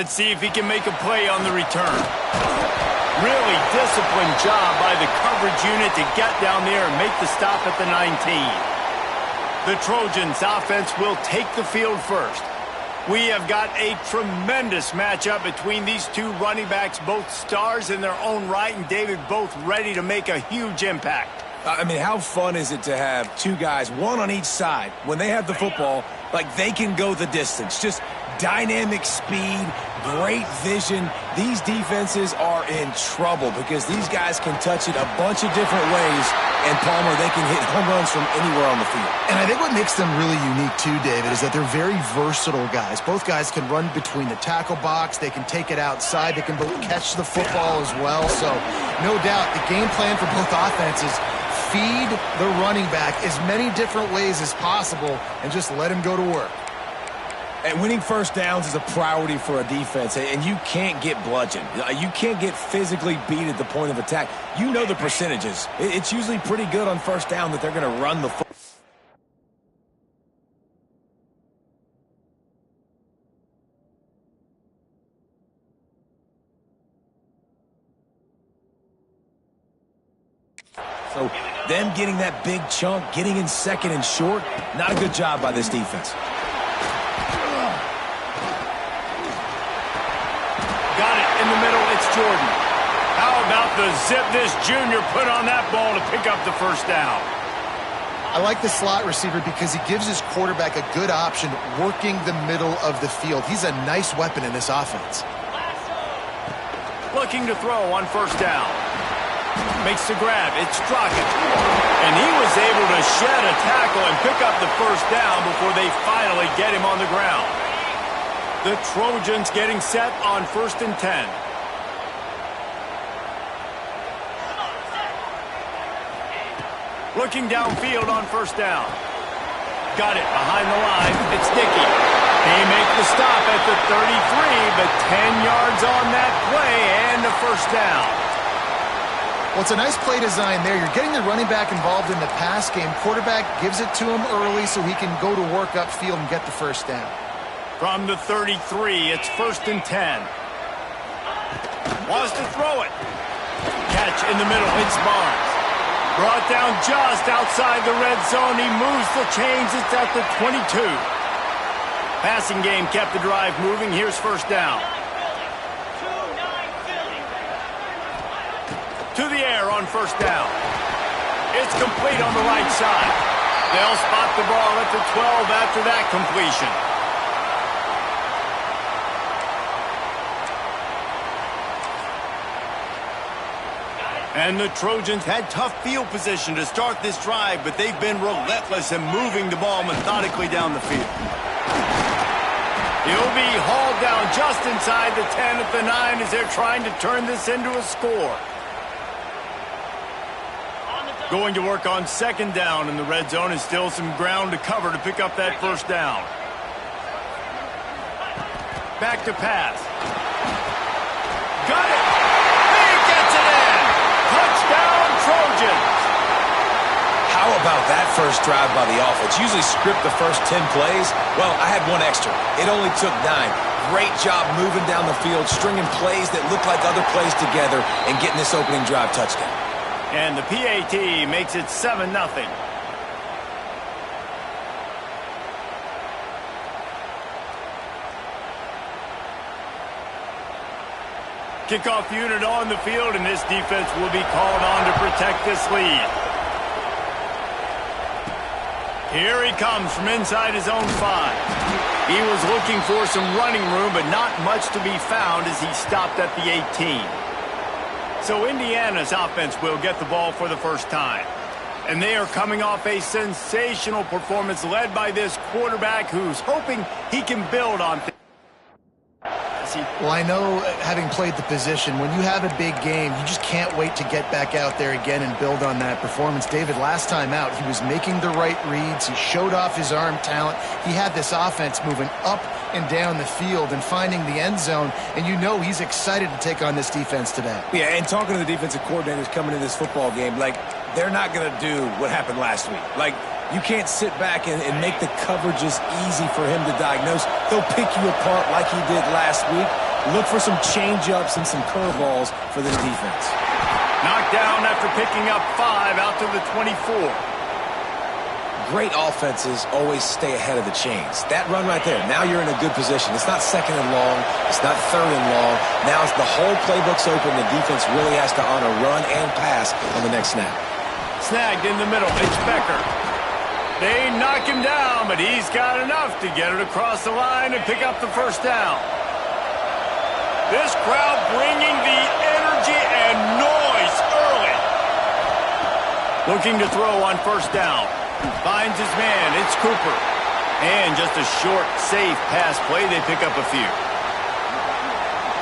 Let's see if he can make a play on the return. Really disciplined job by the coverage unit to get down there and make the stop at the 19. The Trojans offense will take the field first. We have got a tremendous matchup between these two running backs, both stars in their own right, and David, both ready to make a huge impact. I mean, how fun is it to have two guys, one on each side, when they have the football, like they can go the distance. Just dynamic speed, great vision. These defenses are in trouble because these guys can touch it a bunch of different ways, and Palmer, they can hit home runs from anywhere on the field. And I think what makes them really unique too, David, is that they're very versatile guys. Both guys can run between the tackle box. They can take it outside. They can both catch the football as well. So no doubt the game plan for both offenses, feed the running back as many different ways as possible and just let him go to work. And winning first downs is a priority for a defense, and you can't get bludgeoned. You can't get physically beat at the point of attack. You know the percentages. It's usually pretty good on first down that they're going to run the football. So them getting that big chunk, getting in second and short, not a good job by this defense. Got it in the middle, it's Jordan. How about the zip this junior put on that ball to pick up the first down? I like the slot receiver because he gives his quarterback a good option working the middle of the field. He's a nice weapon in this offense. Looking to throw on first down. Makes the grab, it's Strockett. And he was able to shed a tackle and pick up the first down before they finally get him on the ground. The Trojans getting set on 1st and 10. Looking downfield on first down. Got it behind the line. It's Dickey. They make the stop at the 33, but 10 yards on that play and the first down. Well, it's a nice play design there. You're getting the running back involved in the pass game. Quarterback gives it to him early so he can go to work upfield and get the first down. From the 33, it's 1st and 10. Wants to throw it. Catch in the middle, it's Barnes. Brought down just outside the red zone. He moves the chains, it's at the 22. Passing game kept the drive moving. Here's first down. To the air on first down. It's complete on the right side. They'll spot the ball at the 12 after that completion. And the Trojans had tough field position to start this drive, but they've been relentless in moving the ball methodically down the field. He'll be hauled down just inside the 10 at the 9 as they're trying to turn this into a score. Going to work on 2nd down in the red zone, and still some ground to cover to pick up that first down. Back to pass. Got it! He gets it in! Touchdown, Trojans! How about that first drive by the offense? Usually script the first 10 plays. Well, I had one extra. It only took 9. Great job moving down the field, stringing plays that look like other plays together, and getting this opening drive touchdown. And the PAT makes it 7-0. Kickoff unit on the field, and this defense will be called on to protect this lead. Here he comes from inside his own 5. He was looking for some running room, but not much to be found as he stopped at the 18. So Indiana's offense will get the ball for the first time. And they are coming off a sensational performance led by this quarterback who's hoping he can build on things. Well, I know, having played the position, when you have a big game, you just can't wait to get back out there again and build on that performance. David, last time out, he was making the right reads. He showed off his arm talent. He had this offense moving up and down the field and finding the end zone, and you know he's excited to take on this defense today. Yeah, and talking to the defensive coordinators coming into this football game, like, they're not going to do what happened last week. Like, you can't sit back and make the coverages easy for him to diagnose. He'll pick you apart like he did last week. Look for some change-ups and some curveballs for this defense. Knocked down after picking up 5 out to the 24. Great offenses always stay ahead of the chains. That run right there, now you're in a good position. It's not second and long. It's not third and long. Now the whole playbook's open. The defense really has to honor run and pass on the next snap. Snagged in the middle. It's Becker. They knock him down, but he's got enough to get it across the line and pick up the first down. This crowd bringing the energy and noise early. Looking to throw on first down. Finds his man. It's Cooper. And just a short, safe pass play. They pick up a few.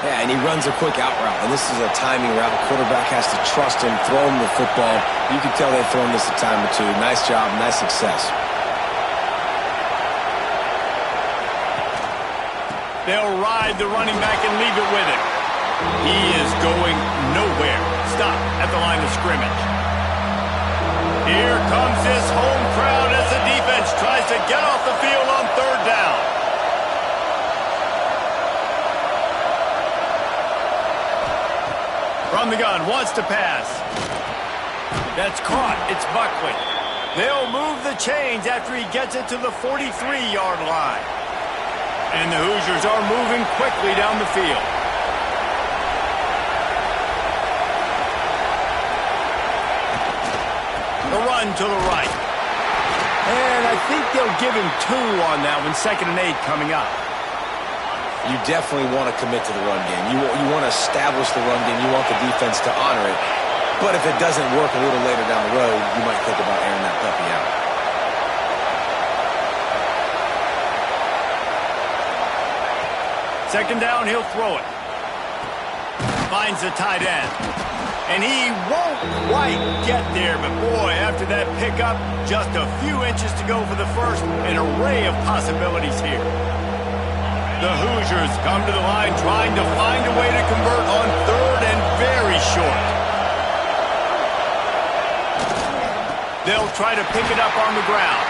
Yeah, and he runs a quick out route. And this is a timing route. The quarterback has to trust him, throw him the football. You can tell they've thrown this a time or two. Nice job, nice success. They'll ride the running back and leave it with him. He is going nowhere. Stop at the line of scrimmage. Here comes this home crowd as the defense tries to get off the field on third down. From the gun, wants to pass. That's caught. It's Buckley. They'll move the chains after he gets it to the 43-yard line. And the Hoosiers are moving quickly down the field. The run to the right. And I think they'll give him 2 on that one. 2nd and 8 coming up. You definitely want to commit to the run game. You want to establish the run game. You want the defense to honor it. But if it doesn't work a little later down the road, you might think about airing that puppy out. Second down, he'll throw it. Finds the tight end. And he won't quite get there, but boy, after that pickup, just a few inches to go for the first. An array of possibilities here. The Hoosiers come to the line trying to find a way to convert on third and very short. They'll try to pick it up on the ground.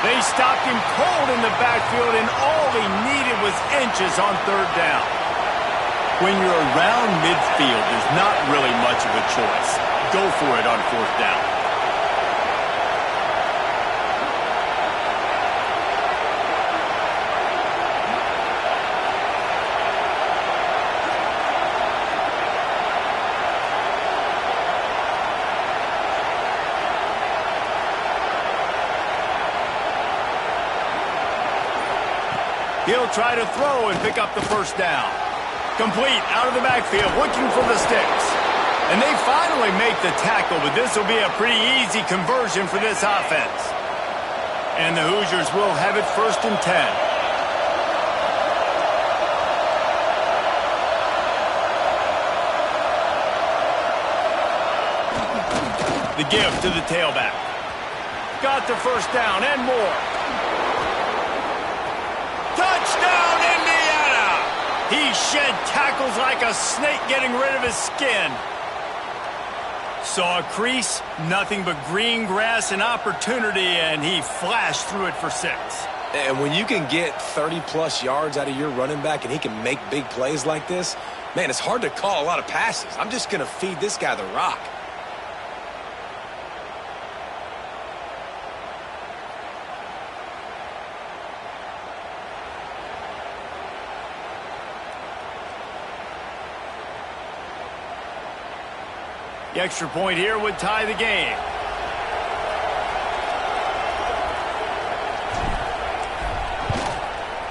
They stopped him cold in the backfield, and all he needed was inches on third down. When you're around midfield, there's not really much of a choice. Go for it on fourth down. He'll try to throw and pick up the first down. Complete out of the backfield, looking for the sticks. And they finally make the tackle, but this will be a pretty easy conversion for this offense. And the Hoosiers will have it 1st and 10. The give to the tailback. Got the first down and more. Touchdown, Indiana! He shed tackles like a snake getting rid of his skin. Saw a crease, nothing but green grass and opportunity, and he flashed through it for 6. And when you can get 30-plus yards out of your running back and he can make big plays like this, man, it's hard to call a lot of passes. I'm just going to feed this guy the rock. The extra point here would tie the game.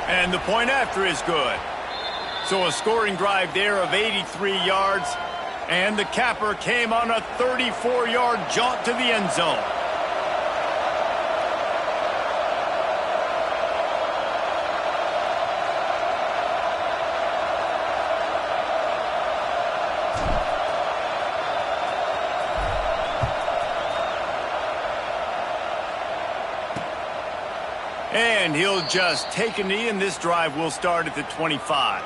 And the point after is good. So a scoring drive there of 83 yards. And the capper came on a 34-yard jaunt to the end zone. And he'll just take a knee, and this drive will start at the 25.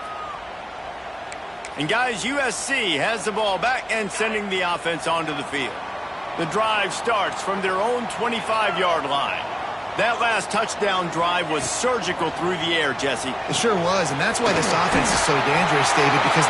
And guys, USC has the ball back and sending the offense onto the field. The drive starts from their own 25-yard line. That last touchdown drive was surgical through the air, Jesse. It sure was, and that's why this offense is so dangerous, David, because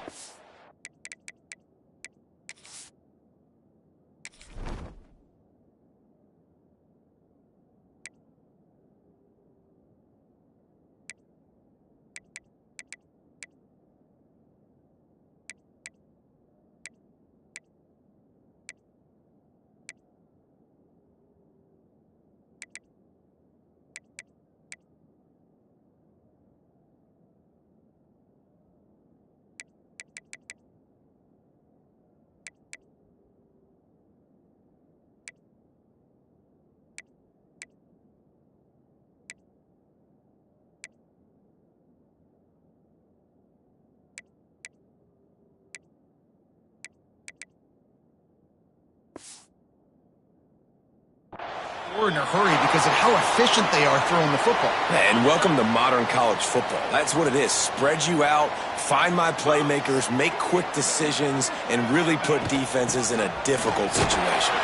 we're in a hurry because of how efficient they are throwing the football. And welcome to modern college football. That's what it is. Spread you out, find my playmakers, make quick decisions, and really put defenses in a difficult situation.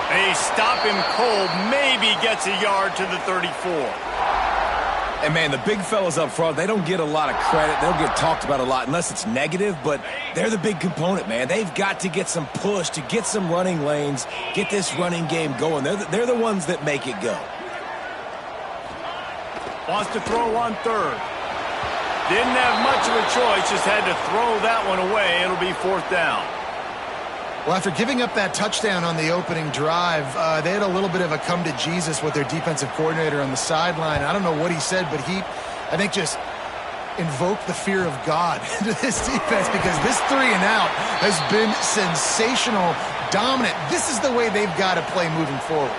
They stop him cold, maybe gets a yard to the 34. And, man, the big fellas up front, they don't get a lot of credit. They'll get talked about a lot unless it's negative, but they're the big component, man. They've got to get some push, to get some running lanes, get this running game going. They're the ones that make it go. Wants to throw on third. Didn't have much of a choice, just had to throw that one away. It'll be fourth down. Well, after giving up that touchdown on the opening drive, they had a little bit of a come to Jesus with their defensive coordinator on the sideline. I don't know what he said, but he, I think, just invoked the fear of God into this defense because this 3 and out has been sensational, dominant. This is the way they've got to play moving forward.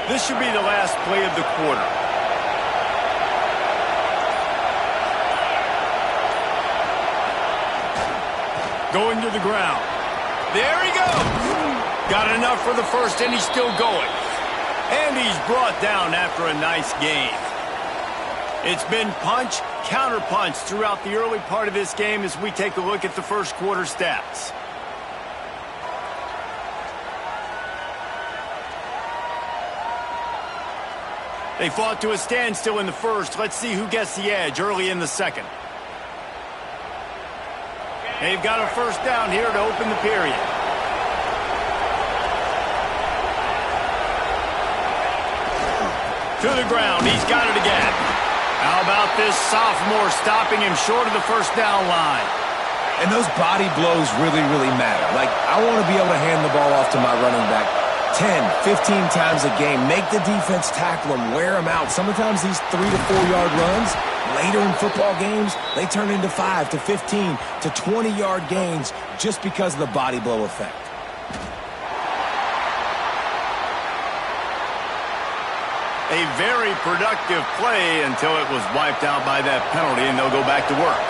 This should be the last play of the quarter. Going to the ground. There he goes. Got enough for the first, and he's still going. And he's brought down after a nice gain. It's been punch, counter-punch throughout the early part of this game as we take a look at the first quarter stats. They fought to a standstill in the first. Let's see who gets the edge early in the second. They've got a first down here to open the period. To the ground. He's got it again. How about this sophomore stopping him short of the first down line? And those body blows really, really matter. Like, I want to be able to hand the ball off to my running back 10, 15 times a game. Make the defense tackle them, wear them out. Sometimes these 3 to 4 yard runs, later in football games, they turn into 5 to 15 to 20 yard gains just because of the body blow effect. A very productive play until it was wiped out by that penalty, and they'll go back to work.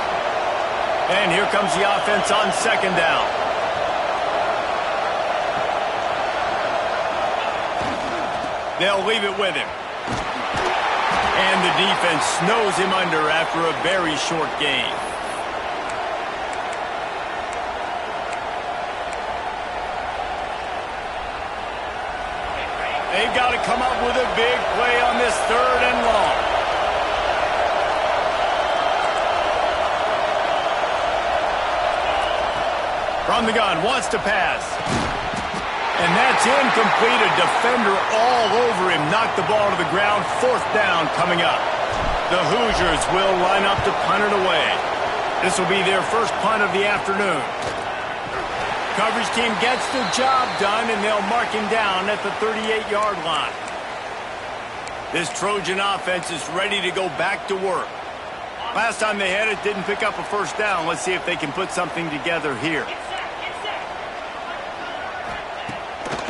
And here comes the offense on second down. They'll leave it with him. And the defense snows him under after a very short gain. They've got to come up with a big play on this third and long. From the gun, wants to pass. And that's incomplete. A defender all over him. Knocked the ball to the ground. Fourth down coming up. The Hoosiers will line up to punt it away. This will be their first punt of the afternoon. Coverage team gets the job done, and they'll mark him down at the 38-yard line. This Trojan offense is ready to go back to work. Last time they had it, didn't pick up a first down. Let's see if they can put something together here.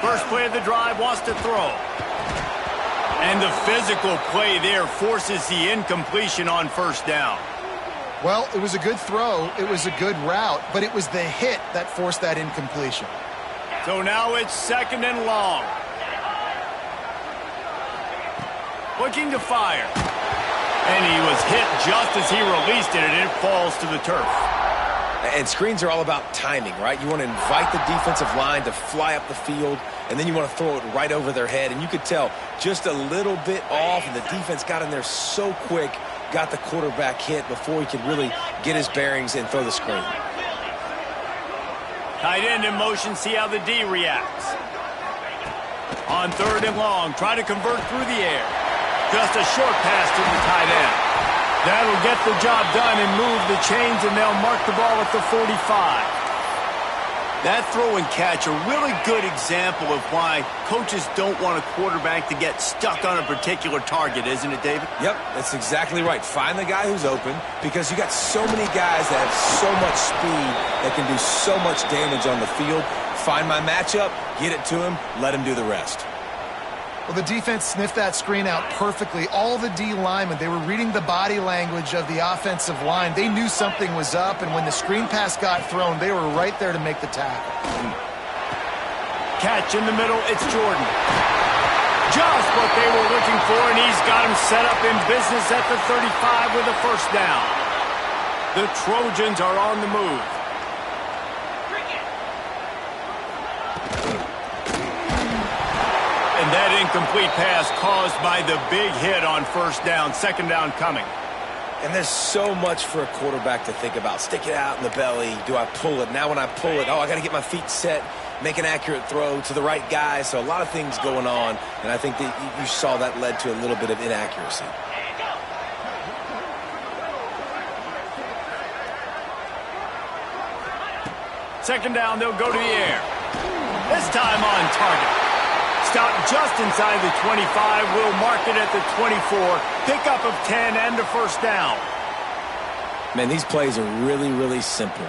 First play of the drive, wants to throw. And the physical play there forces the incompletion on first down. Well, it was a good throw. It was a good route, but it was the hit that forced that incompletion. So now it's second and long. Looking to fire. And he was hit just as he released it, and it falls to the turf. And screens are all about timing, right? You want to invite the defensive line to fly up the field, and then you want to throw it right over their head. And you could tell just a little bit off, and the defense got in there so quick, got the quarterback hit before he could really get his bearings and throw the screen. Tight end in motion, see how the D reacts. On 3rd and long, try to convert through the air. Just a short pass to the tight end. That'll get the job done and move the chains, and they'll mark the ball at the 45. That throw and catch, a really good example of why coaches don't want a quarterback to get stuck on a particular target, isn't it, David? Yep, that's exactly right. Find the guy who's open, because you got so many guys that have so much speed that can do so much damage on the field. Find my matchup, get it to him, let him do the rest. Well, the defense sniffed that screen out perfectly. All the D linemen, they were reading the body language of the offensive line. They knew something was up, and when the screen pass got thrown, they were right there to make the tackle. Catch in the middle, it's Jordan. Just what they were looking for, and he's got him set up in business at the 35 with a first down. The Trojans are on the move. And that incomplete pass caused by the big hit on first down. 2nd down coming. And there's so much for a quarterback to think about. Stick it out in the belly. Do I pull it? Now when I pull it, I got to get my feet set, make an accurate throw to the right guy. So a lot of things going on, and I think that you saw that led to a little bit of inaccuracy. Second down, they'll go to the air. This time on target. Stop just inside the 25. We'll mark it at the 24. Pickup of 10 and a first down. Man, these plays are really, really simple.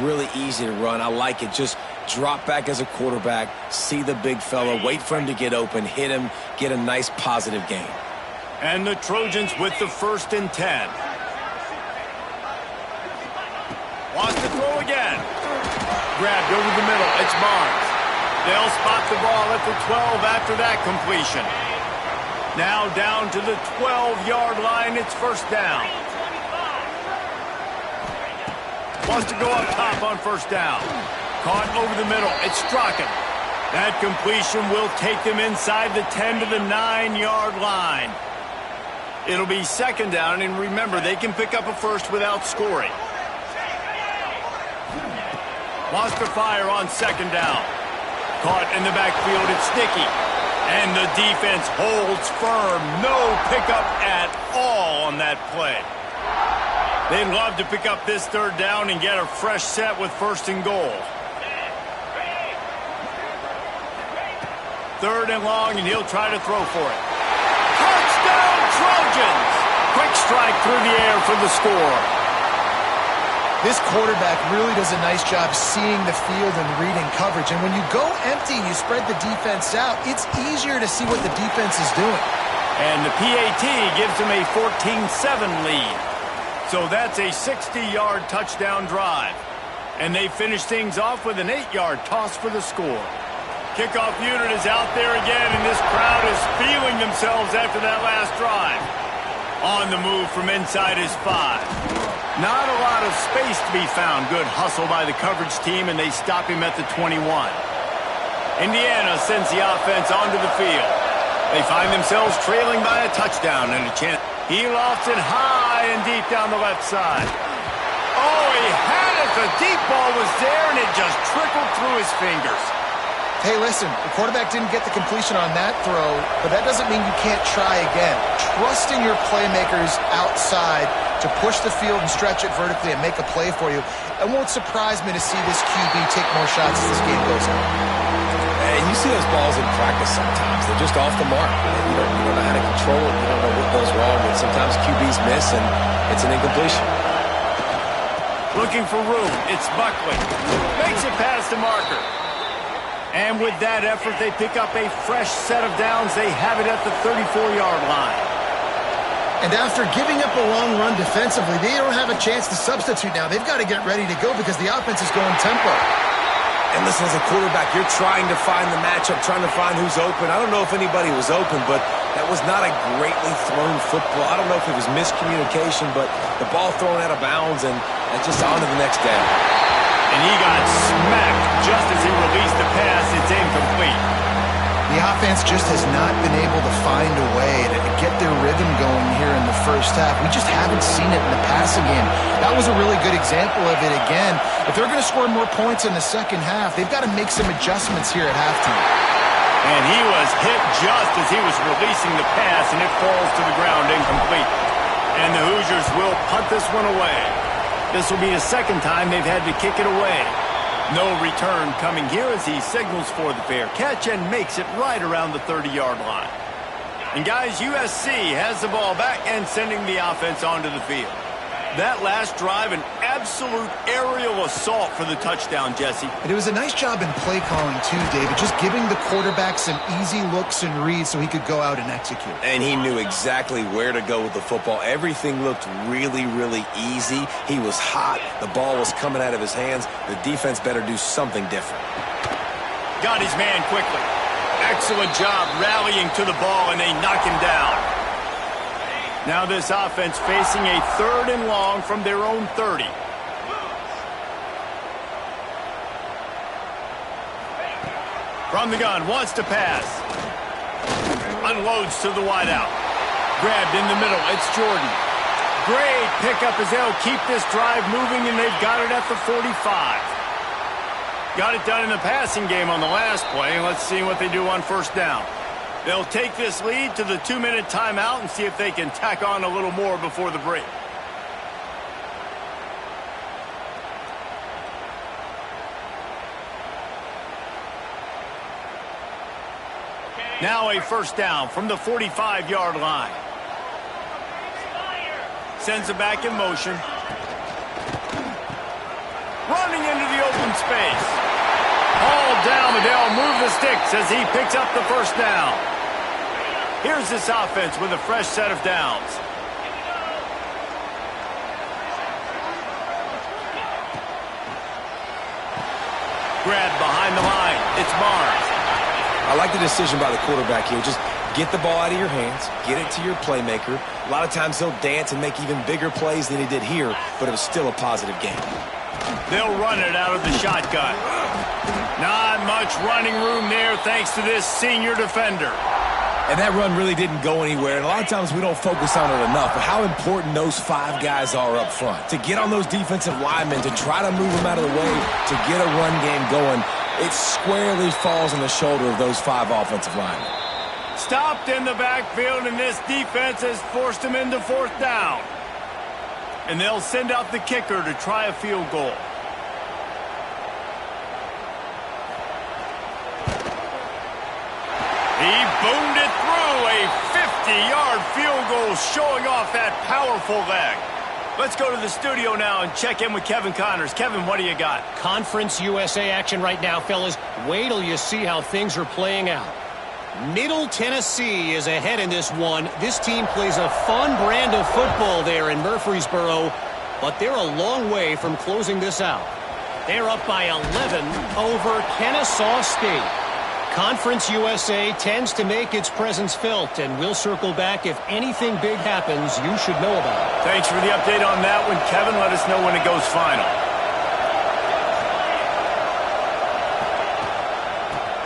Really easy to run. I like it. Just drop back as a quarterback, see the big fella, wait for him to get open, hit him, get a nice positive gain. And the Trojans with the 1st and 10. Wants to throw again. Grabbed over the middle. It's Barnes. They'll spot the ball at the 12 after that completion. Now down to the 12-yard line. It's first down. Wants to go up top on first down. Caught over the middle. It's Strachan. That completion will take them inside the 10 to the 9-yard line. It'll be 2nd down, and remember, they can pick up a first without scoring. Wants to fire on 2nd down. Caught in the backfield, it's Sticky. And the defense holds firm. No pickup at all on that play. They'd love to pick up this 3rd down and get a fresh set with 1st and goal. 3rd and long, and he'll try to throw for it. Touchdown, Trojans! Quick strike through the air for the score. This quarterback really does a nice job seeing the field and reading coverage. And when you go empty and you spread the defense out, it's easier to see what the defense is doing. And the PAT gives them a 14-7 lead. So that's a 60-yard touchdown drive. And they finish things off with an 8-yard toss for the score. Kickoff unit is out there again, and this crowd is feeling themselves after that last drive. On the move from inside his 5. Not a lot of space to be found. Good hustle by the coverage team, and they stop him at the 21. Indiana sends the offense onto the field. They find themselves trailing by a touchdown and a chance. He lofts it high and deep down the left side. Oh, he had it. The deep ball was there, and it just trickled through his fingers. Hey, listen, the quarterback didn't get the completion on that throw, but that doesn't mean you can't try again. Trusting your playmakers outside to push the field and stretch it vertically and make a play for you. It won't surprise me to see this QB take more shots as this game goes on. And you see those balls in practice sometimes. They're just off the mark. You don't know how to control it. You don't know what goes wrong. And sometimes QBs miss, and it's an incompletion. Looking for room. It's Buckley. Makes it past the marker. And with that effort, they pick up a fresh set of downs. They have it at the 34-yard line. And after giving up a long run defensively, they don't have a chance to substitute now. They've got to get ready to go because the offense is going tempo. And listen, as a quarterback, you're trying to find the matchup, trying to find who's open. I don't know if anybody was open, but that was not a greatly thrown football. I don't know if it was miscommunication, but the ball thrown out of bounds and just on to the next down. And he got smacked just as he released the pass. It's incomplete. The offense just has not been able to find a way to get their rhythm going here in the first half. We just haven't seen it in the passing game. That was a really good example of it again. If they're going to score more points in the second half, they've got to make some adjustments here at halftime. And he was hit just as he was releasing the pass, and it falls to the ground incomplete. And the Hoosiers will punt this one away. This will be the second time they've had to kick it away. No return coming here as he signals for the fair catch and makes it right around the 30-yard line. And guys, USC has the ball back and sending the offense onto the field. That last drive, an absolute aerial assault for the touchdown, Jesse. And it was a nice job in play calling too, David, just giving the quarterback some easy looks and reads so he could go out and execute. And he knew exactly where to go with the football. Everything looked really, really easy. He was hot. The ball was coming out of his hands. The defense better do something different. Got his man quickly. Excellent job rallying to the ball, and they knock him down. Now this offense facing a 3rd and long from their own 30. From the gun, wants to pass. Unloads to the wideout. Grabbed in the middle, it's Jordan. Great pickup as they'll keep this drive moving, and they've got it at the 45. Got it done in the passing game on the last play. Let's see what they do on first down. They'll take this lead to the 2-minute timeout and see if they can tack on a little more before the break. Now a first down from the 45-yard line. Sends it back in motion. Running into the open space. Hauled down, but they'll move the sticks as he picks up the first down. Here's this offense with a fresh set of downs. Grabbed behind the line. It's Barnes. I like the decision by the quarterback here. Just get the ball out of your hands, get it to your playmaker. A lot of times he'll dance and make even bigger plays than he did here, but it was still a positive game. They'll run it out of the shotgun. Not much running room there thanks to this senior defender. And that run really didn't go anywhere, and a lot of times we don't focus on it enough, but how important those 5 guys are up front. To get on those defensive linemen, to try to move them out of the way, to get a run game going, it squarely falls on the shoulder of those 5 offensive linemen. Stopped in the backfield, and this defense has forced him into 4th down. And they'll send out the kicker to try a field goal. He boomed it through, a 50-yard field goal showing off that powerful leg. Let's go to the studio now and check in with Kevin Connors. Kevin, what do you got? Conference USA action right now, fellas. Wait till you see how things are playing out. Middle Tennessee is ahead in this one. This team plays a fun brand of football there in Murfreesboro, but they're a long way from closing this out. They're up by 11 over Kennesaw State. Conference USA tends to make its presence felt, and we'll circle back if anything big happens you should know about. Thanks for the update on that one, Kevin. Let us know when it goes final.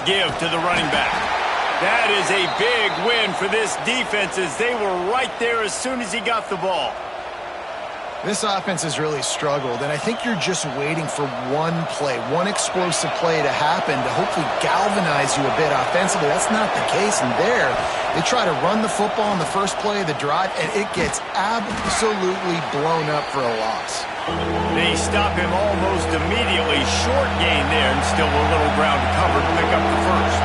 Give to the running back. That is a big win for this defense as they were right there as soon as he got the ball. This offense has really struggled, and I think you're just waiting for one play, one explosive play to happen to hopefully galvanize you a bit offensively. That's not the case, and there, they try to run the football in the first play of the drive, and it gets absolutely blown up for a loss. They stop him almost immediately. Short gain there, and still a little ground to cover to pick up the first.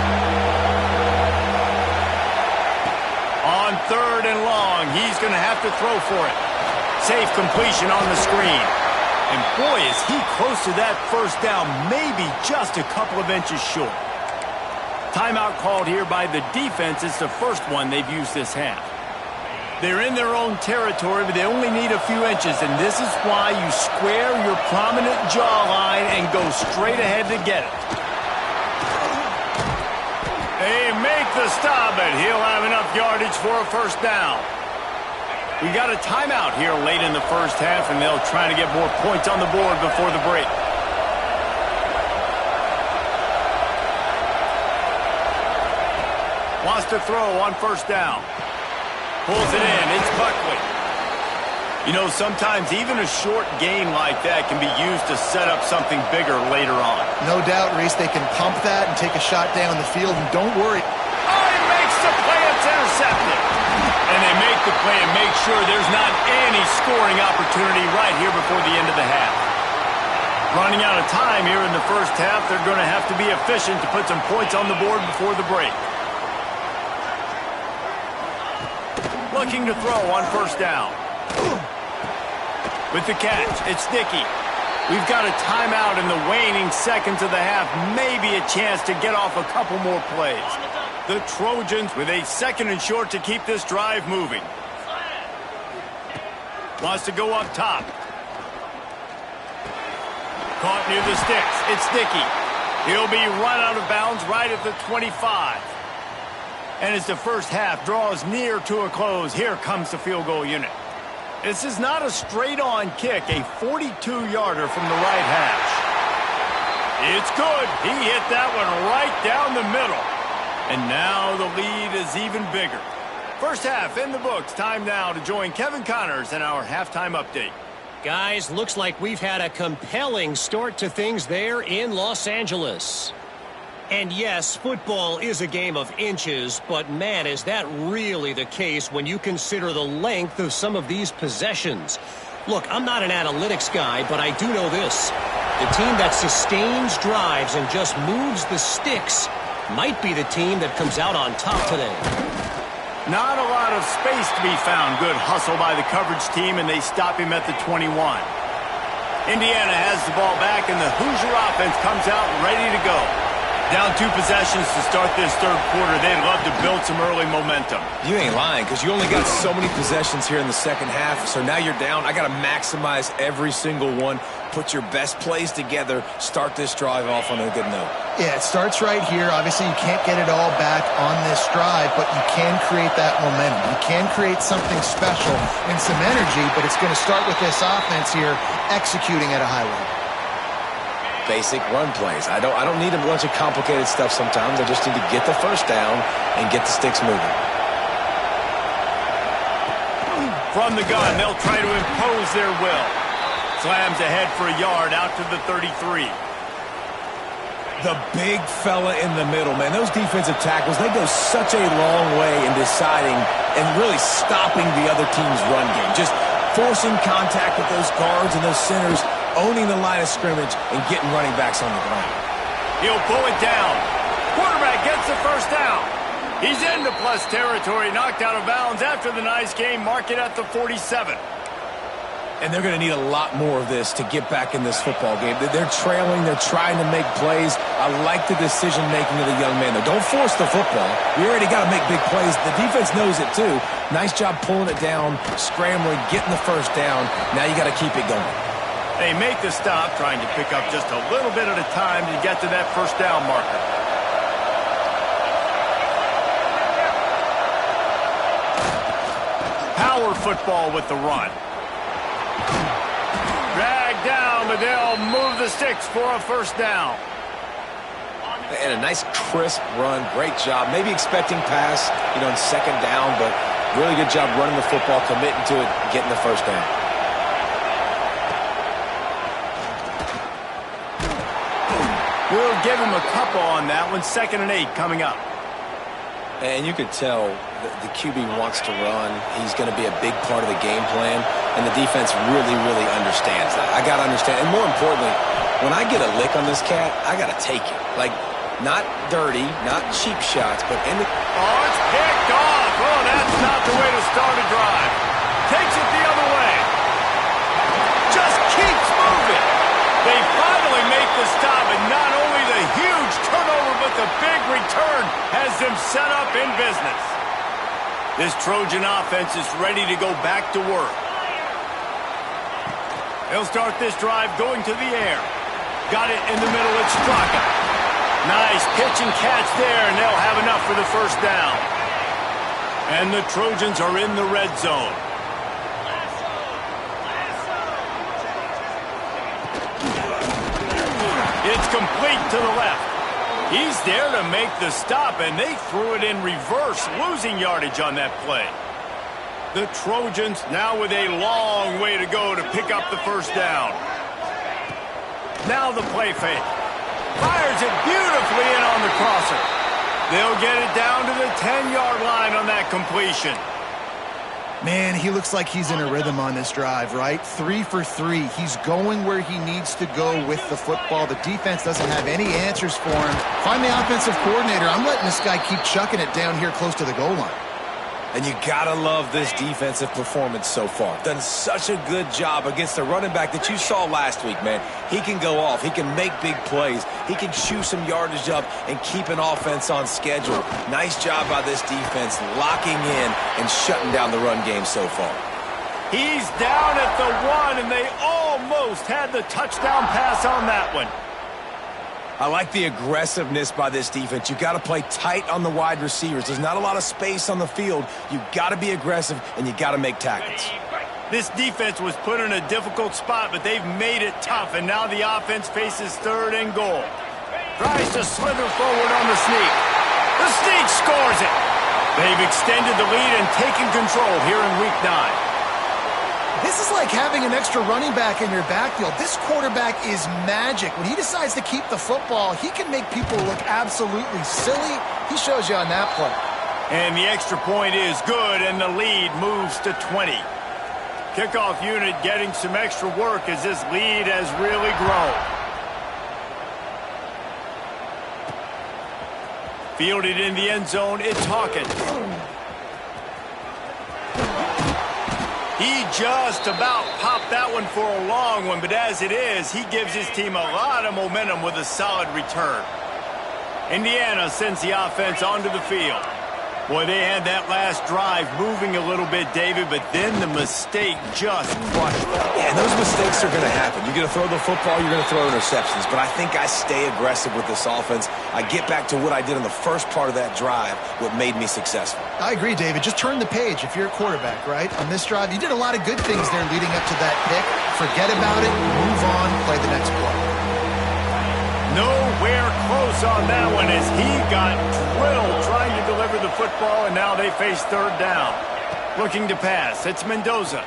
On 3rd and long, he's going to have to throw for it. Safe completion on the screen. And boy, is he close to that first down, maybe just a couple of inches short. Timeout called here by the defense. It's the first one they've used this half. They're in their own territory, but they only need a few inches, and this is why you square your prominent jawline and go straight ahead to get it. They make the stop, but he'll have enough yardage for a first down. We got a timeout here late in the first half, and they'll try to get more points on the board before the break. Wants to throw on first down. Pulls it in. It's Buckley. You know, sometimes even a short gain like that can be used to set up something bigger later on. No doubt, Reese, they can pump that and take a shot down the field, and don't worry. Oh, he makes the play. It's intercepted. And they make the play and make sure there's not any scoring opportunity right here before the end of the half. Running out of time here in the first half, they're going to have to be efficient to put some points on the board before the break. Looking to throw on first down. With the catch, it's Dickey. We've got a timeout in the waning seconds of the half. Maybe a chance to get off a couple more plays. The Trojans with a 2nd and short to keep this drive moving. Wants to go up top. Caught near the sticks. It's Dickey. He'll be run out of bounds right at the 25. And as the first half draws near to a close, here comes the field goal unit. This is not a straight-on kick, a 42-yarder from the right hash. It's good. He hit that one right down the middle. And now the lead is even bigger. First half in the books. Time now to join Kevin Connors in our halftime update. Guys, looks like we've had a compelling start to things there in Los Angeles. And yes, football is a game of inches, but man, is that really the case when you consider the length of some of these possessions. Look, I'm not an analytics guy, but I do know this. The team that sustains drives and just moves the sticks might be the team that comes out on top today. Not a lot of space to be found. Good hustle by the coverage team, and they stop him at the 21. Indiana has the ball back, and the Hoosier offense comes out ready to go. Down 2 possessions to start this third quarter. They'd love to build some early momentum. You ain't lying, because you only got so many possessions here in the second half, so now you're down. I got to maximize every single one, put your best plays together, start this drive off on a good note. Yeah, it starts right here. Obviously, you can't get it all back on this drive, but you can create that momentum. You can create something special and some energy, but it's going to start with this offense here executing at a high level. Basic run plays. I don't need a bunch of complicated stuff sometimes. I just need to get the first down and get the sticks moving. From the gun, they'll try to impose their will. Slams ahead for a yard out to the 33. The big fella in the middle, man. Those defensive tackles, they go such a long way in deciding and really stopping the other team's run game. Just forcing contact with those guards and those centers, owning the line of scrimmage, and getting running backs on the ground. He'll pull it down. Quarterback gets the first down. He's into plus territory, knocked out of bounds after the nice game. Mark it at the 47. And they're going to need a lot more of this to get back in this football game. They're trailing. They're trying to make plays. I like the decision-making of the young man, though. Don't force the football. We already got to make big plays. The defense knows it, too. Nice job pulling it down, scrambling, getting the first down. Now you got to keep it going. They make the stop, trying to pick up just a little bit at a time to get to that first down marker. Power football with the run. Dragged down, but they'll move the sticks for a first down. And a nice crisp run. Great job. Maybe expecting pass, in second down, but really good job running the football, committing to it, getting the first down. We'll give him a couple on that one. 2nd and 8 coming up. And you could tell the QB wants to run. He's going to be a big part of the game plan, and the defense really, really understands that. I got to understand, and more importantly, when I get a lick on this cat, I got to take it. Like, not dirty, not cheap shots, but in the... Oh, it's picked off. Oh, that's not the way to start a drive. Takes it the other way. Just keeps moving. They finally make the stop, and not only the huge turnover, but the big return has them set up in business. This Trojan offense is ready to go back to work. They'll start this drive going to the air. Got it in the middle, it's Straka. Nice pitch and catch there, and they'll have enough for the first down. And the Trojans are in the red zone. It's complete to the left. He's there to make the stop, and they threw it in reverse, losing yardage on that play. The Trojans now with a long way to go to pick up the first down. Now the play fake. Fires it beautifully in on the crosser. They'll get it down to the 10-yard line on that completion. Man, he looks like he's in a rhythm on this drive, right? 3 for 3. He's going where he needs to go with the football. The defense doesn't have any answers for him. Find the offensive coordinator. I'm letting this guy keep chucking it down here close to the goal line. And you gotta love this defensive performance so far. Done such a good job against the running back that you saw last week, man. He can go off. He can make big plays. He can chew some yardage up and keep an offense on schedule. Nice job by this defense locking in and shutting down the run game so far. He's down at the 1, and they almost had the touchdown pass on that one. I like the aggressiveness by this defense. You got to play tight on the wide receivers. There's not a lot of space on the field. You got to be aggressive, and you got to make tackles. This defense was put in a difficult spot, but they've made it tough, and now the offense faces 3rd and goal. Tries to slither forward on the sneak. The sneak scores it. They've extended the lead and taken control here in Week 9. This is like having an extra running back in your backfield. This quarterback is magic. When he decides to keep the football, he can make people look absolutely silly. He shows you on that play. And the extra point is good, and the lead moves to 20. Kickoff unit getting some extra work as this lead has really grown. Fielded in the end zone, it's Hawkins. He just about popped that one for a long one, but as it is, he gives his team a lot of momentum with a solid return. Indiana sends the offense onto the field. Boy, they had that last drive moving a little bit, David, but then the mistake just crushed them. Yeah, and those mistakes are going to happen. You're going to throw the football, you're going to throw interceptions, but I think I stay aggressive with this offense. I get back to what I did in the first part of that drive, what made me successful. I agree, David. Just turn the page if you're a quarterback, right? On this drive, you did a lot of good things there leading up to that pick. Forget about it, move on, play the next play. Nowhere close on that one as he got drilled trying to deliver the football, and now they face 3rd down. Looking to pass, it's Mendoza.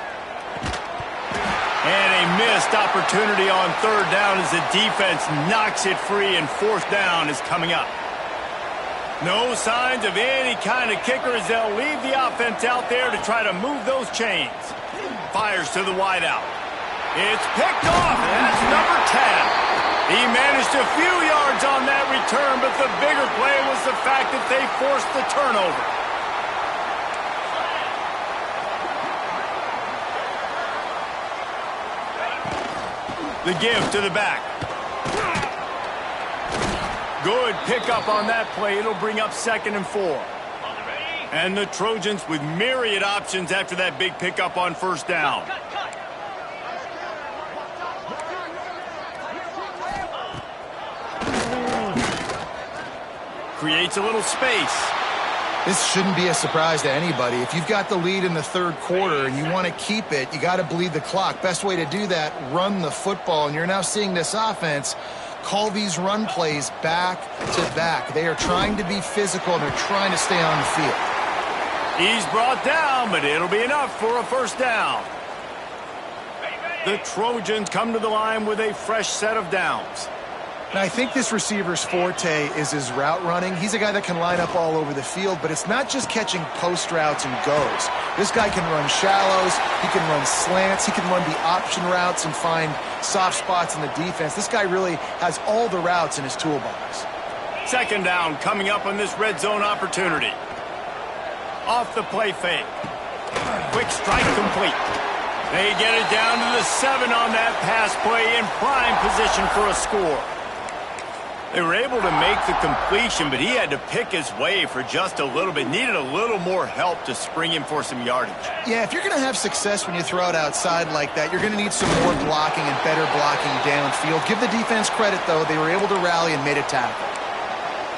And a missed opportunity on 3rd down as the defense knocks it free, and 4th down is coming up. No signs of any kind of kicker as they'll leave the offense out there to try to move those chains. Fires to the wideout. It's picked off, and that's number 10. He managed a few yards on that return, but the bigger play was the fact that they forced the turnover. The give to the back. Good pickup on that play. It'll bring up 2nd and 4. And the Trojans with myriad options after that big pickup on 1st down. Creates a little space. This shouldn't be a surprise to anybody. If you've got the lead in the 3rd quarter and you want to keep it, you got to bleed the clock. Best way to do that, run the football. And you're now seeing this offense call these run plays back to back. They are trying to be physical, and they're trying to stay on the field. He's brought down, but it'll be enough for a 1st down. The Trojans come to the line with a fresh set of downs. Now, I think this receiver's forte is his route running. He's a guy that can line up all over the field, but it's not just catching post routes and goes. This guy can run shallows, he can run slants, he can run the option routes and find soft spots in the defense. This guy really has all the routes in his toolbox. 2nd down coming up on this red zone opportunity. Off the play fake. Quick strike complete. They get it down to the 7 on that pass play in prime position for a score. They were able to make the completion, but he had to pick his way for just a little bit. Needed a little more help to spring him for some yardage. Yeah, if you're going to have success when you throw it outside like that, you're going to need some more blocking and better blocking downfield. Give the defense credit, though. They were able to rally and made a tackle.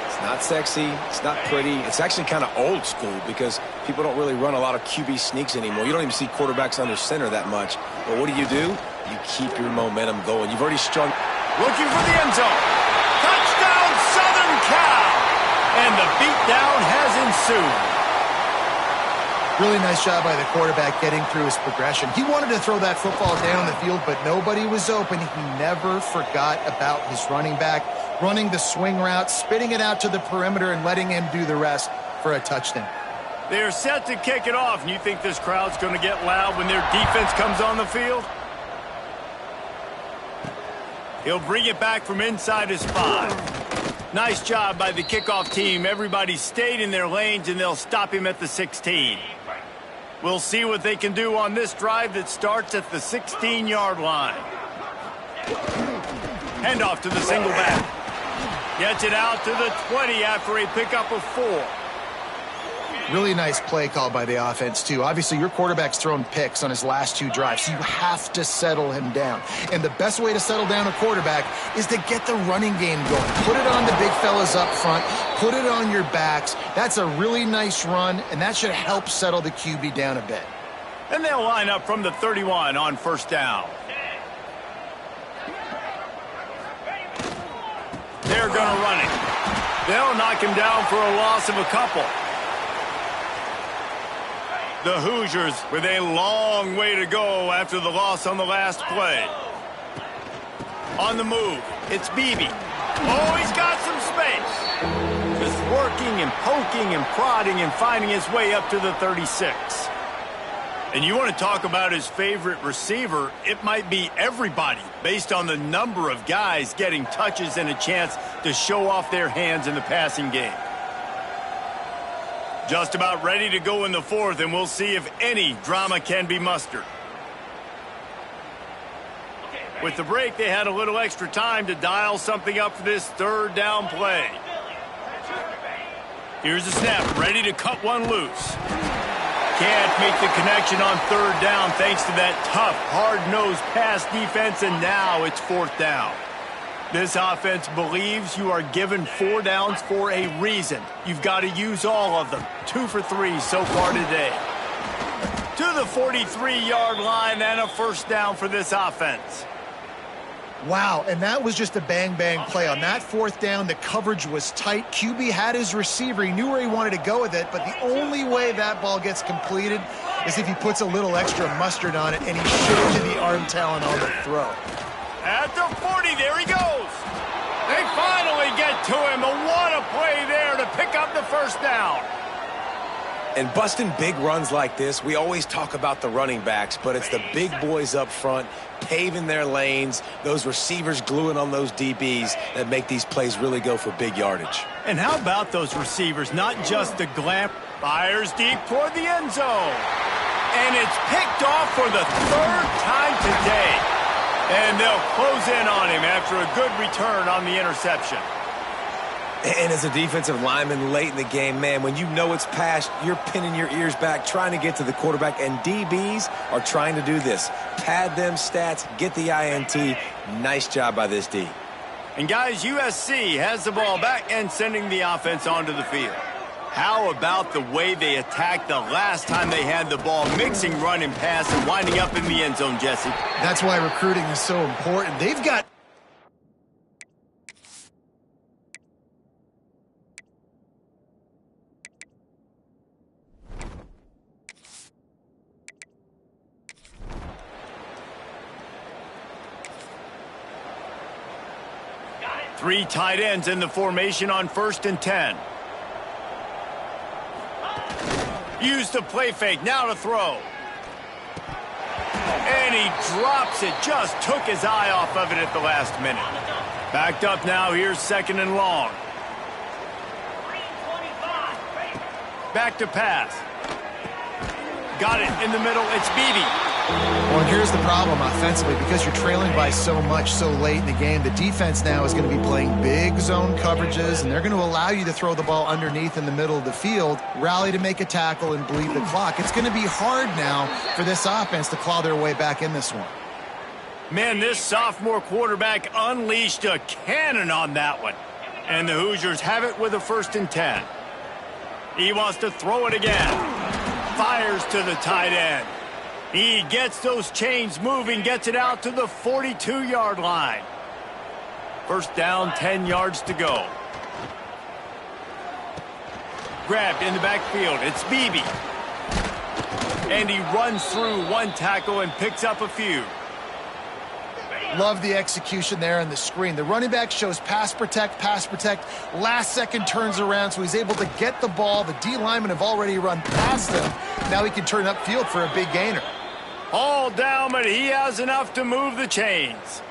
It's not sexy. It's not pretty. It's actually kind of old school because people don't really run a lot of QB sneaks anymore. You don't even see quarterbacks under center that much. But what do? You keep your momentum going. You've already strung. Looking for the end zone. Touchdown, Southern Cal! beatdown has ensued. Really nice job by the quarterback getting through his progression. He wanted to throw that football down the field, but nobody was open. He never forgot about his running back, running the swing route, spitting it out to the perimeter, and letting him do the rest for a touchdown. They're set to kick it off, and you think this crowd's going to get loud when their defense comes on the field? He'll bring it back from inside his 5. Nice job by the kickoff team. Everybody stayed in their lanes, and they'll stop him at the 16. We'll see what they can do on this drive that starts at the 16-yard line. Handoff to the single back. Gets it out to the 20 after a pickup of 4. Really nice play call by the offense, too. Obviously, your quarterback's thrown picks on his last 2 drives, so you have to settle him down. And the best way to settle down a quarterback is to get the running game going. Put it on the big fellas up front. Put it on your backs. That's a really nice run, and that should help settle the QB down a bit. And they'll line up from the 31 on first down. They're going to run it. They'll knock him down for a loss of a couple. The Hoosiers with a long way to go after the loss on the last play. On the move, it's Beebe. Oh, he's got some space. Just working and poking and prodding and finding his way up to the 36. And you want to talk about his favorite receiver, it might be everybody based on the number of guys getting touches and a chance to show off their hands in the passing game. Just about ready to go in the 4th, and we'll see if any drama can be mustered. With the break, they had a little extra time to dial something up for this 3rd down play. Here's the snap, ready to cut one loose. Can't make the connection on 3rd down thanks to that tough, hard-nosed pass defense, and now it's 4th down. This offense believes you are given 4 downs for a reason. You've got to use all of them. 2 for 3 so far today. To the 43-yard line and a first down for this offense. Wow, and that was just a bang-bang play. On that 4th down, the coverage was tight. QB had his receiver. He knew where he wanted to go with it, but the only way that ball gets completed is if he puts a little extra mustard on it, and he shows you the arm talent on the throw. At the 40, there he goes. They finally get to him. What a play there to pick up the first down. And busting big runs like this, we always talk about the running backs, but it's the big boys up front paving their lanes, those receivers gluing on those DBs that make these plays really go for big yardage. And how about those receivers? Not just the glam. Fires deep toward the end zone. And it's picked off for the 3rd time today. And they'll close in on him after a good return on the interception. And as a defensive lineman late in the game, man, when you know it's past, you're pinning your ears back, trying to get to the quarterback, and DBs are trying to do this. Pad them stats, get the INT. Nice job by this D. And guys, USC has the ball back and sending the offense onto the field. How about the way they attacked the last time they had the ball, mixing run and pass and winding up in the end zone, Jesse? That's why recruiting is so important. They've got... Three tight ends in the formation on 1st and 10. Use the play fake, now to throw. And he drops it, just took his eye off of it at the last minute. Backed up now, here's 2nd and long. Back to pass. Got it in the middle, it's Beebe. Well, and here's the problem offensively. Because you're trailing by so much so late in the game, the defense now is going to be playing big zone coverages, and they're going to allow you to throw the ball underneath in the middle of the field, rally to make a tackle, and bleed the clock. It's going to be hard now for this offense to claw their way back in this one. Man, this sophomore quarterback unleashed a cannon on that one. And the Hoosiers have it with a 1st and 10. He wants to throw it again. Fires to the tight end. He gets those chains moving, gets it out to the 42-yard line. First down, 10 yards to go. Grabbed in the backfield. It's Beebe. And he runs through one tackle and picks up a few. Love the execution there on the screen. The running back shows pass protect, last second turns around, so he's able to get the ball. The D linemen have already run past him. Now he can turn upfield for a big gainer. All down, but he has enough to move the chains.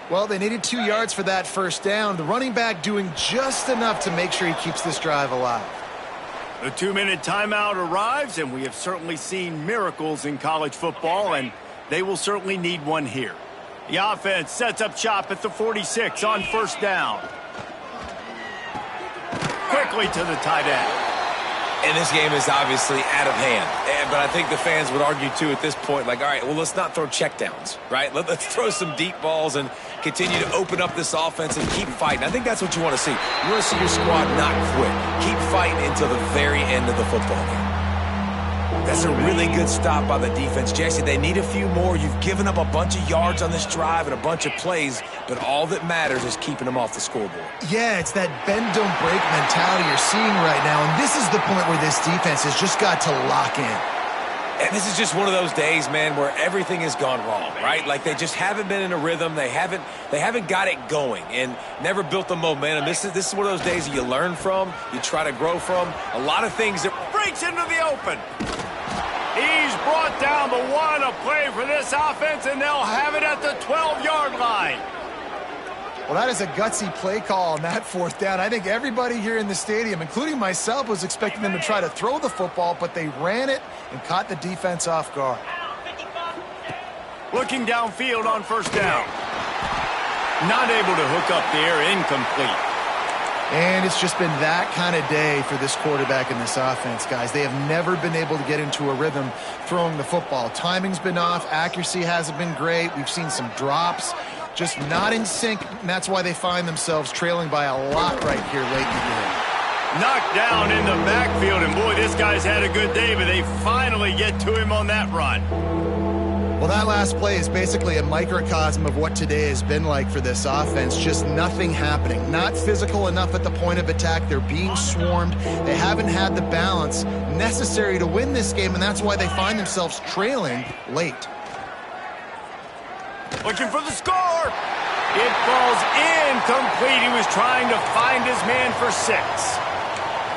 Well, they needed 2 yards for that first down. The running back doing just enough to make sure he keeps this drive alive. The 2-minute timeout arrives, and we have certainly seen miracles in college football, and they will certainly need one here. The offense sets up shop at the 46 on first down. Quickly to the tight end. And this game is obviously out of hand. But I think the fans would argue, too, at this point, like, all right, well, let's not throw checkdowns, right? Let's throw some deep balls and continue to open up this offense and keep fighting. I think that's what you want to see. You want to see your squad not quit. Keep fighting until the very end of the football game. That's a really good stop by the defense. Jesse, they need a few more. You've given up a bunch of yards on this drive and a bunch of plays, but all that matters is keeping them off the scoreboard. Yeah, it's that bend, don't break mentality you're seeing right now, and this is the point where this defense has just got to lock in. And this is just one of those days, man, where everything has gone wrong, right? Like they just haven't been in a rhythm. They haven't got it going and never built the momentum. This is one of those days that you learn from, you try to grow from. A lot of things that breaks into the open. He's brought down, but what a play for this offense, and they'll have it at the 12-yard line. Well, that is a gutsy play call on that fourth down. I think everybody here in the stadium, including myself, was expecting them to try to throw the football, but they ran it and caught the defense off guard. Looking downfield on first down. Not able to hook up there, incomplete. And it's just been that kind of day for this quarterback and this offense, guys. They have never been able to get into a rhythm throwing the football. Timing's been off. Accuracy hasn't been great. We've seen some drops. Just not in sync, and that's why they find themselves trailing by a lot right here late in the game. Knocked down in the backfield, and boy, this guy's had a good day, but they finally get to him on that run. Well, that last play is basically a microcosm of what today has been like for this offense. Just nothing happening. Not physical enough at the point of attack. They're being swarmed. They haven't had the balance necessary to win this game, and that's why they find themselves trailing late. Looking for the score. It falls incomplete. He was trying to find his man for 6.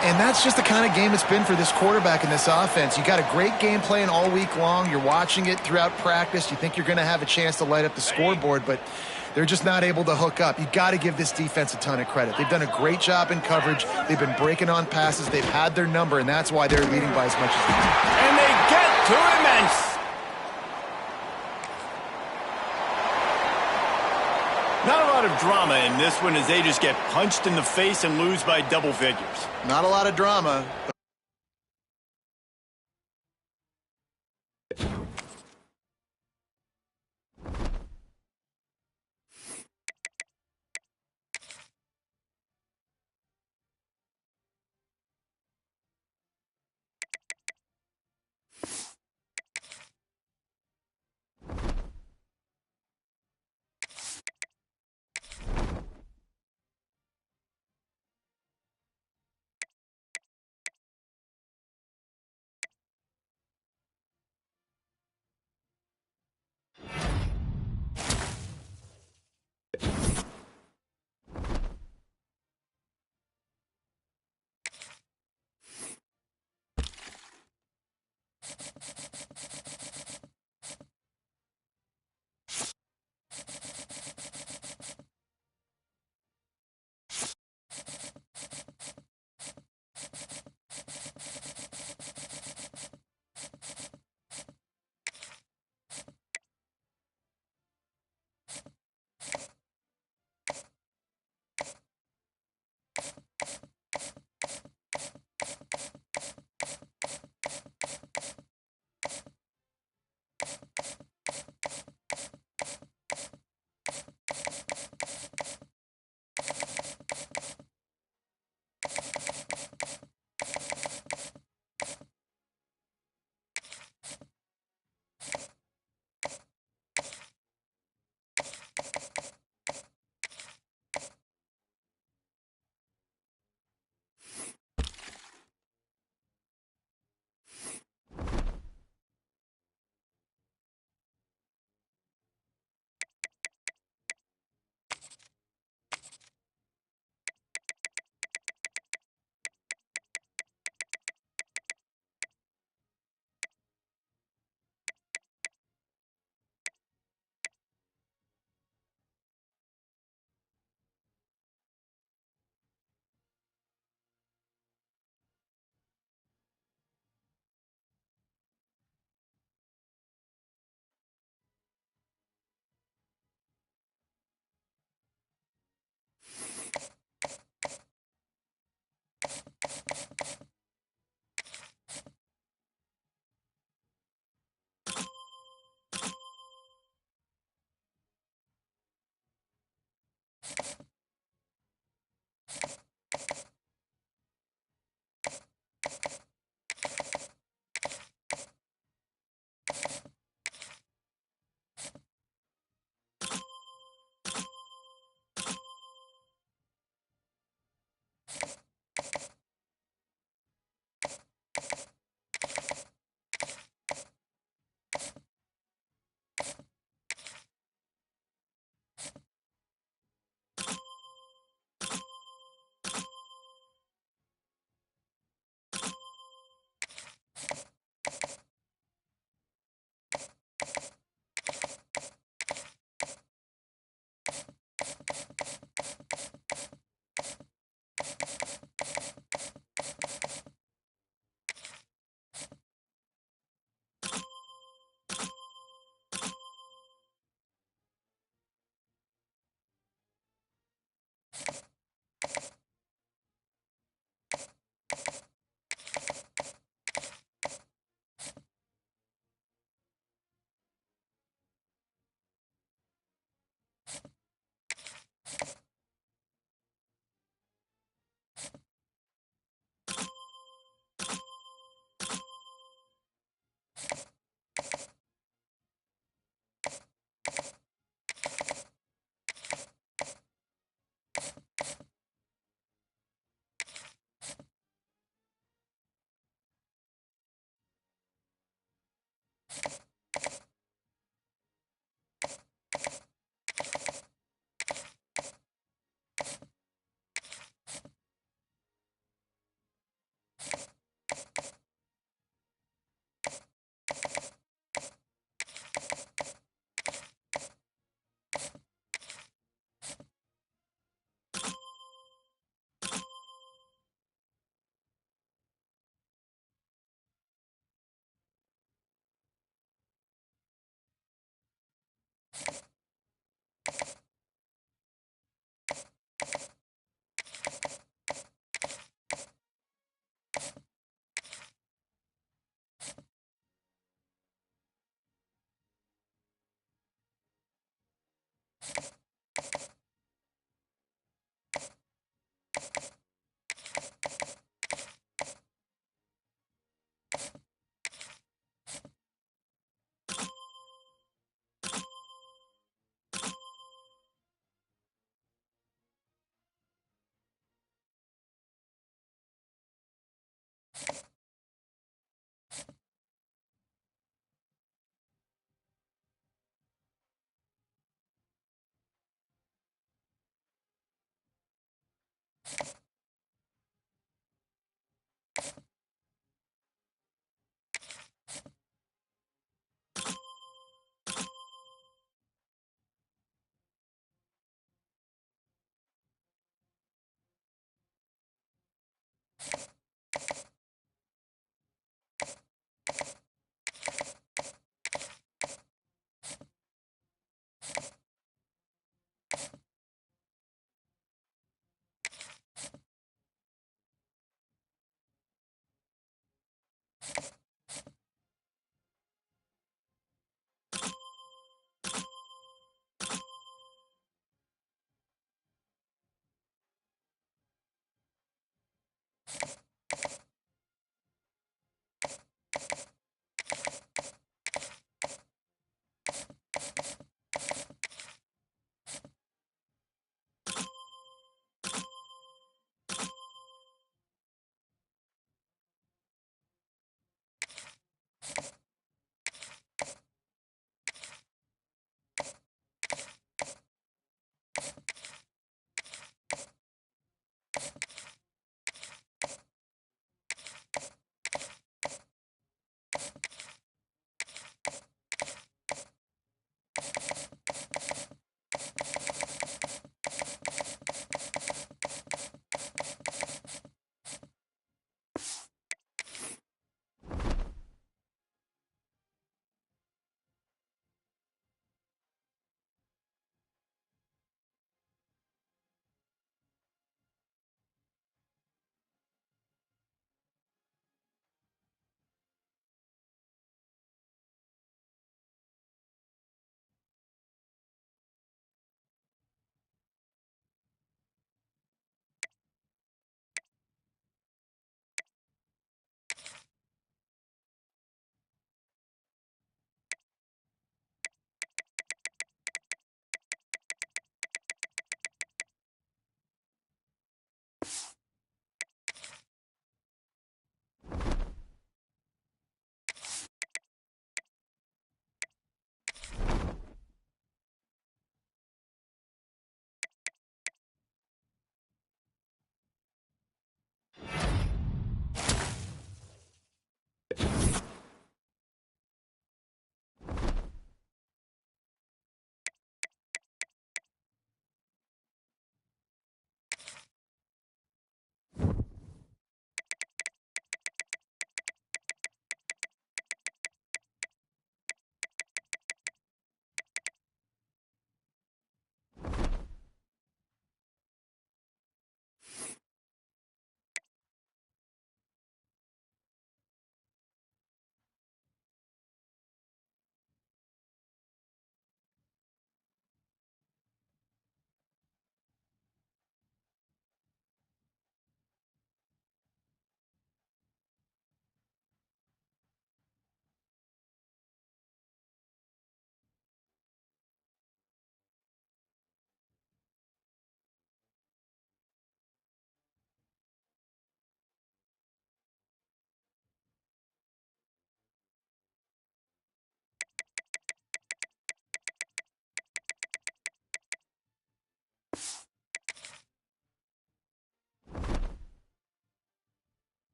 And that's just the kind of game it's been for this quarterback and this offense. You got a great game plan all week long. You're watching it throughout practice. You think you're going to have a chance to light up the scoreboard, but they're just not able to hook up. You got to give this defense a ton of credit. They've done a great job in coverage. They've been breaking on passes. They've had their number, and that's why they're leading by as much as they do. And they get to him, and not a lot of drama in this one as they just get punched in the face and lose by double figures. Not a lot of drama.